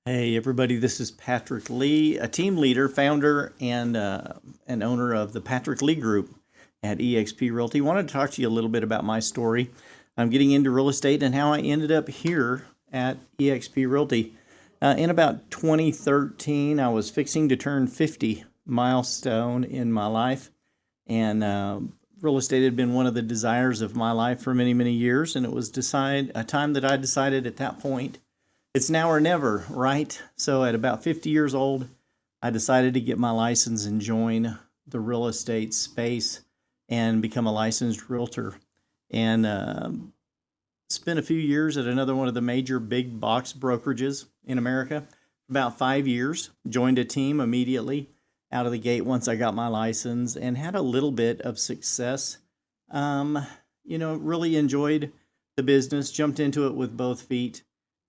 Hey everybody, this is Patrick Lee, a team leader, founder, and an owner of the Patrick Lee Group at EXP Realty. Wanted to talk to you a little bit about my story. I'm getting into real estate and how I ended up here at EXP Realty. In about 2013, I was fixing to turn 50 milestone in my life, and real estate had been one of the desires of my life for many, many years, and it was a time that I decided at that point it's now or never, right? So at about 50 years old, I decided to get my license and join the real estate space and become a licensed realtor. And spent a few years at another one of the major big box brokerages in America. About 5 years, joined a team immediately out of the gate once I got my license and had a little bit of success. Really enjoyed the business, jumped into it with both feet.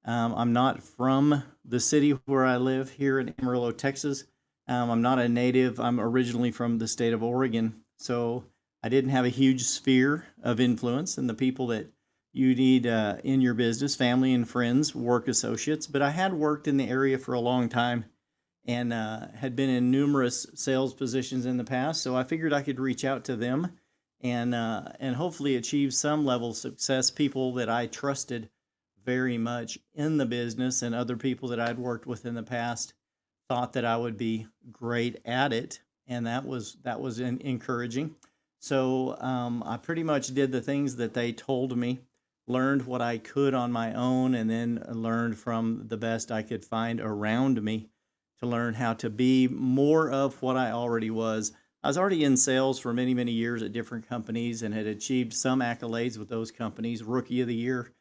I'm not from the city where I live here in Amarillo, Texas. I'm not a native. I'm originally from the state of Oregon. So I didn't have a huge sphere of influence and the people that you need in your business, family and friends, work associates. But I had worked in the area for a long time and had been in numerous sales positions in the past. So I figured I could reach out to them and hopefully achieve some level of success, people that I trusted very much in the business and other people that I'd worked with in the past thought that I would be great at it. And that was encouraging. So I pretty much did the things that they told me, learned what I could on my own, and then learned from the best I could find around me to learn how to be more of what I already was. I was already in sales for many, many years at different companies and had achieved some accolades with those companies, Rookie of the Year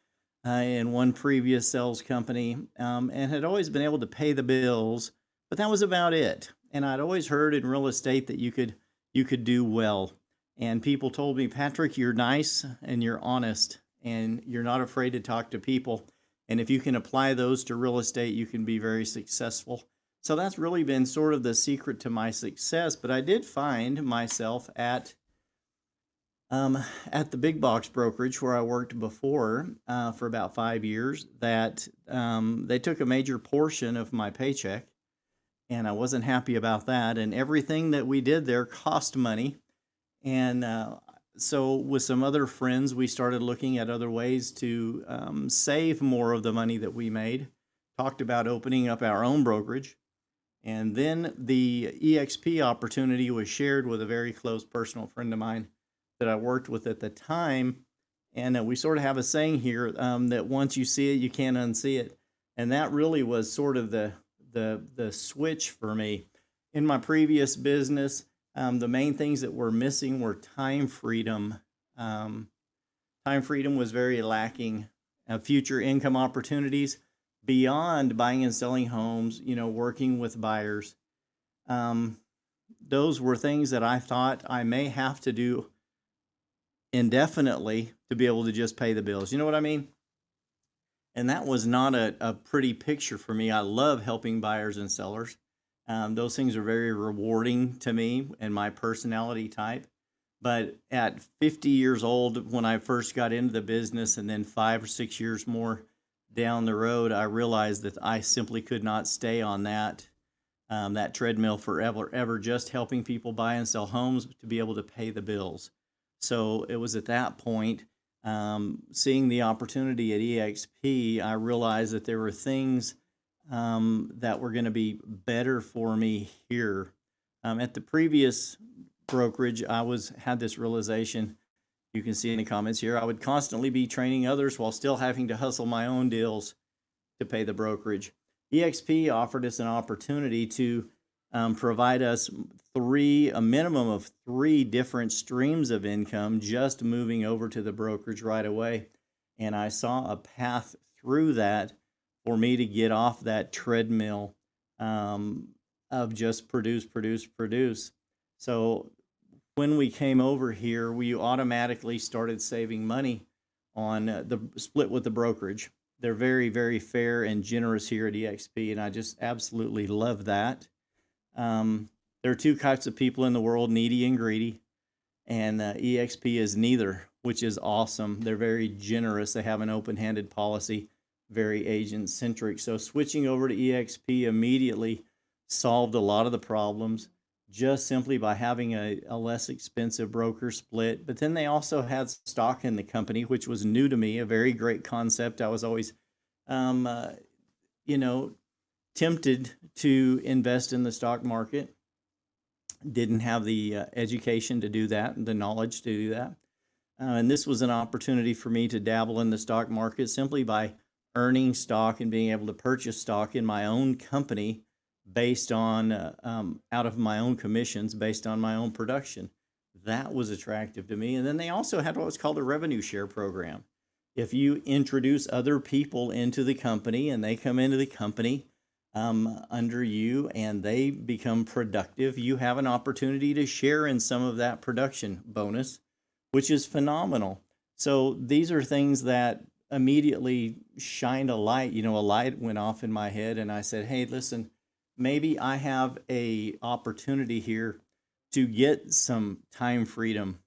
in one previous sales company, and had always been able to pay the bills, but that was about it. And I'd always heard in real estate that you could do well. And people told me, Patrick, you're nice and you're honest and you're not afraid to talk to people. And if you can apply those to real estate, you can be very successful. So that's really been sort of the secret to my success. But I did find myself at the big box brokerage where I worked before for about 5 years, that they took a major portion of my paycheck, and I wasn't happy about that. And everything that we did there cost money. And so, with some other friends, we started looking at other ways to save more of the money that we made. Talked about opening up our own brokerage. And then the EXP opportunity was shared with a very close personal friend of mine that I worked with at the time. And we sort of have a saying here that once you see it, you can't unsee it. And that really was sort of the switch for me. In my previous business, the main things that were missing were time freedom. Time freedom was very lacking. Future income opportunities beyond buying and selling homes, working with buyers. Those were things that I thought I may have to do indefinitely to be able to just pay the bills. You know what I mean? And that was not a pretty picture for me. I love helping buyers and sellers. Those things are very rewarding to me and my personality type. But at 50 years old, when I first got into the business, and then 5 or 6 years more down the road, I realized that I simply could not stay on that treadmill forever, ever, just helping people buy and sell homes to be able to pay the bills. So it was at that point, seeing the opportunity at EXP, I realized that there were things that were going to be better for me here. At the previous brokerage, had this realization. You can see in the comments here, I would constantly be training others while still having to hustle my own deals to pay the brokerage. EXP offered us an opportunity to provide us a minimum of 3 different streams of income just moving over to the brokerage right away. And I saw a path through that for me to get off that treadmill of just produce. So when we came over here, we automatically started saving money on the split with the brokerage. They're very, very fair and generous here at EXP, and I just absolutely love that. There are 2 types of people in the world, needy and greedy, and EXP is neither, which is awesome. They're very generous. They have an open-handed policy. very agent centric. So switching over to EXP immediately solved a lot of the problems just simply by having a less expensive broker split. But then they also had stock in the company, which was new to me, a very great concept. I was always, um, uh, you know, tempted to invest in the stock market, didn't have the education to do that and the knowledge to do that. And this was an opportunity for me to dabble in the stock market simply by earning stock and being able to purchase stock in my own company based on out of my own commissions, based on my own production. That was attractive to me. And then they also had what's called a revenue share program. If you introduce other people into the company and they come into the company under you and they become productive, you have an opportunity to share in some of that production bonus, which is phenomenal. So these are things that immediately shined a light. A light went off in my head, and I said, "Hey, listen, maybe I have a opportunity here to get some time freedom,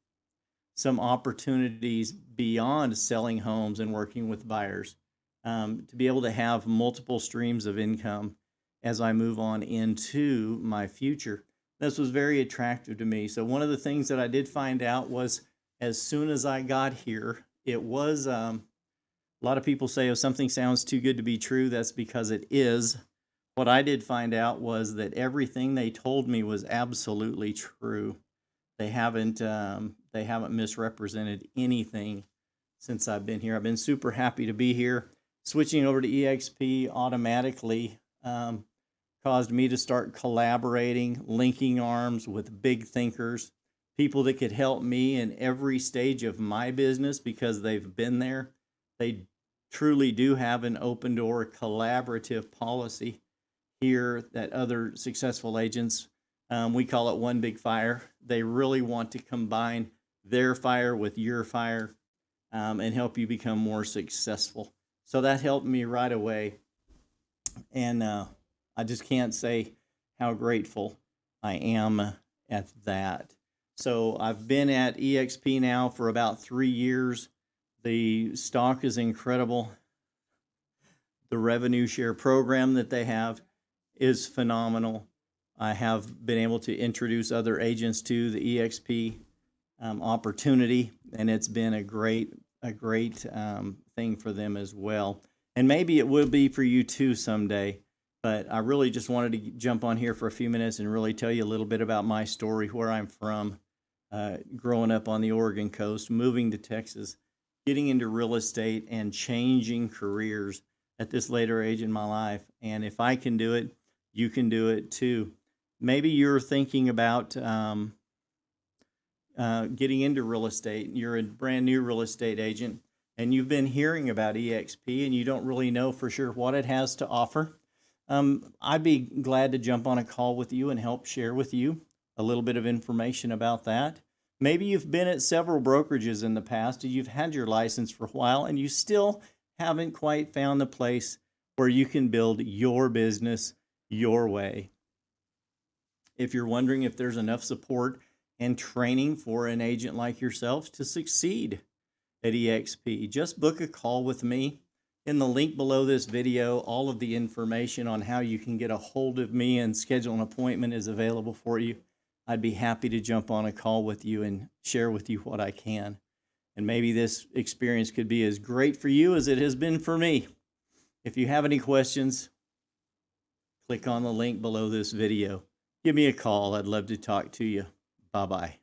some opportunities beyond selling homes and working with buyers, to be able to have multiple streams of income as I move on into my future." This was very attractive to me. So one of the things that I did find out was as soon as I got here, it was a lot of people say if something sounds too good to be true, that's because it is. What I did find out was that everything they told me was absolutely true. They haven't misrepresented anything since I've been here. I've been super happy to be here. Switching over to EXP automatically caused me to start collaborating, linking arms with big thinkers, people that could help me in every stage of my business because they've been there. They truly do have an open door collaborative policy here that other successful agents, we call it one big fire. They really want to combine their fire with your fire and help you become more successful. So that helped me right away. And I just can't say how grateful I am at that. So I've been at EXP now for about 3 years. The stock is incredible. The revenue share program that they have is phenomenal. I have been able to introduce other agents to the EXP opportunity, and it's been a great thing for them as well. And maybe it will be for you too someday. But I really just wanted to jump on here for a few minutes and really tell you a little bit about my story, where I'm from, growing up on the Oregon coast, moving to Texas, getting into real estate and changing careers at this later age in my life. And if I can do it, you can do it too. Maybe you're thinking about getting into real estate. You're a brand new real estate agent and you've been hearing about EXP and you don't really know for sure what it has to offer. I'd be glad to jump on a call with you and help share with you a little bit of information about that. Maybe you've been at several brokerages in the past, and you've had your license for a while, and you still haven't quite found the place where you can build your business your way. If you're wondering if there's enough support and training for an agent like yourself to succeed at EXP, just book a call with me. In the link below this video, all of the information on how you can get a hold of me and schedule an appointment is available for you. I'd be happy to jump on a call with you and share with you what I can. And maybe this experience could be as great for you as it has been for me. If you have any questions, click on the link below this video. Give me a call. I'd love to talk to you. Bye-bye.